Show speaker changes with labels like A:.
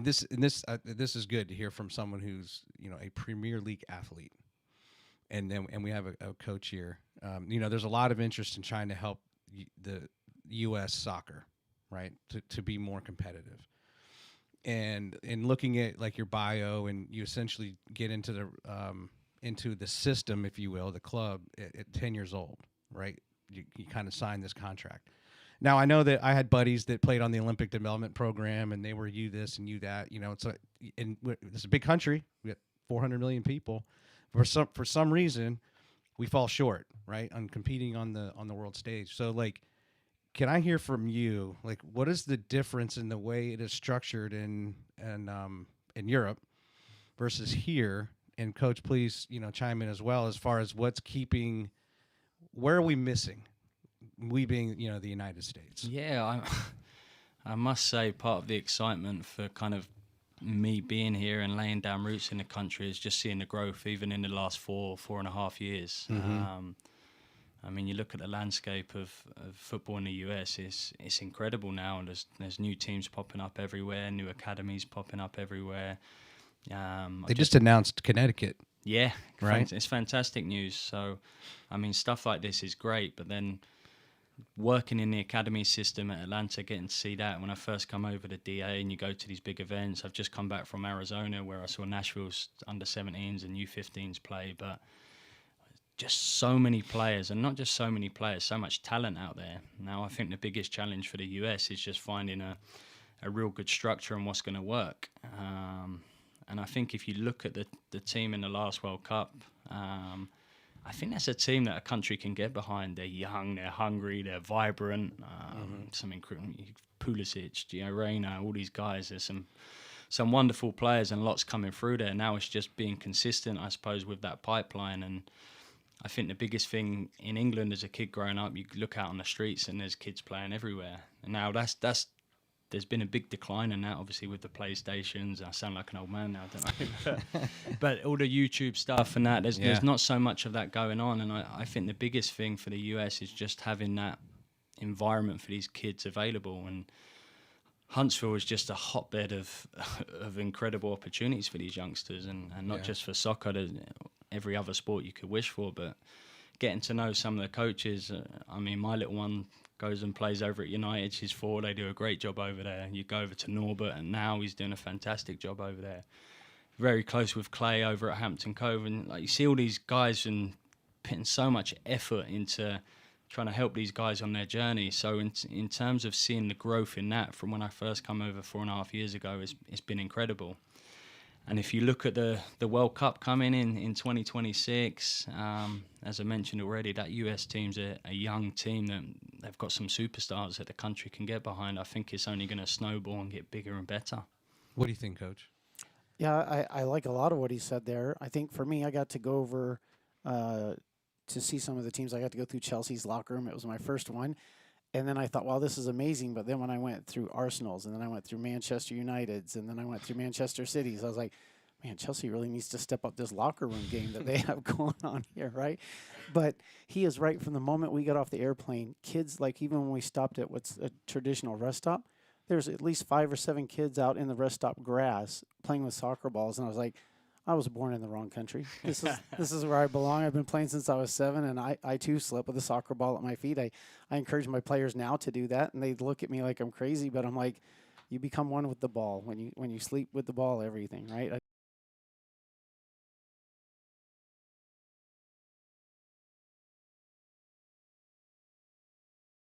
A: this is good to hear from someone who's a Premier League athlete, and we have a coach here. There's a lot of interest in trying to help the U.S. soccer, right, to be more competitive. And in looking at like your bio, and you essentially get into the system, if you will, the club at 10 years old, right? You kind of sign this contract. Now I know that I had buddies that played on the Olympic development program, and they were you this and you that. It's a big country. We got 400 million people. For some reason, we fall short, right, on competing on the world stage. So like, can I hear from you, like, what is the difference in the way it is structured in Europe versus here? And coach, please, chime in as well as far as where are we missing? We being, the United States.
B: Yeah, I must say part of the excitement for kind of me being here and laying down roots in the country is just seeing the growth even in the last 4.5 years.
A: Mm-hmm.
B: I mean, you look at the landscape of football in the US, it's incredible now. There's new teams popping up everywhere, new academies popping up everywhere.
A: They just announced Connecticut.
B: Yeah,
A: right.
B: It's fantastic news. So, I mean, stuff like this is great, but then working in the academy system at Atlanta, getting to see that when I first come over to DA and you go to these big events. I've just come back from Arizona where I saw Nashville's under-17s and U15s play, but just so many players, and not just so many players, so much talent out there. Now, I think the biggest challenge for the US is just finding a real good structure and what's going to work. And I think if you look at the team in the last World Cup, I think that's a team that a country can get behind. They're young, they're hungry, they're vibrant. Some incredible Pulisic, Gio Reyna, all these guys. There's some wonderful players and lots coming through there. Now it's just being consistent, I suppose, with that pipeline. And I think the biggest thing in England as a kid growing up, you look out on the streets and there's kids playing everywhere. And now there's been a big decline in that, obviously, with the PlayStations. I sound like an old man now, don't I? But all the YouTube stuff and that, there's not so much of that going on. And I think the biggest thing for the US is just having that environment for these kids available. And Huntsville is just a hotbed of incredible opportunities for these youngsters, and not just for soccer, every other sport you could wish for, but getting to know some of the coaches. I mean, my little one goes and plays over at United. She's 4. They do a great job over there. You go over to Norbert, and now he's doing a fantastic job over there. Very close with Clay over at Hampton Cove. And like, you see all these guys and putting so much effort into trying to help these guys on their journey. So in terms of seeing the growth in that from when I first come over 4.5 years ago, it's been incredible. And if you look at the World Cup coming in 2026, as I mentioned already, that US team's a young team that they've got some superstars that the country can get behind. I think it's only going to snowball and get bigger and better.
A: What do you think, Coach?
C: Yeah, I like a lot of what he said there. I think for me, I got to go over to see some of the teams. I got to go through Chelsea's locker room. It was my first one. And then I thought, wow, this is amazing. But then when I went through Arsenal's, and then I went through Manchester United's, and then I went through Manchester City's, I was like, man, Chelsea really needs to step up this locker room game that they have going on here, right? But he is right from the moment we got off the airplane. Kids, like even when we stopped at what's a traditional rest stop, there's at least 5 or 7 kids out in the rest stop grass playing with soccer balls. And I was like, I was born in the wrong country. This is where I belong. I've been playing since I was 7, and I too slept with a soccer ball at my feet. I encourage my players now to do that, and they look at me like I'm crazy, but I'm like, you become one with the ball when you sleep with the ball, everything, right?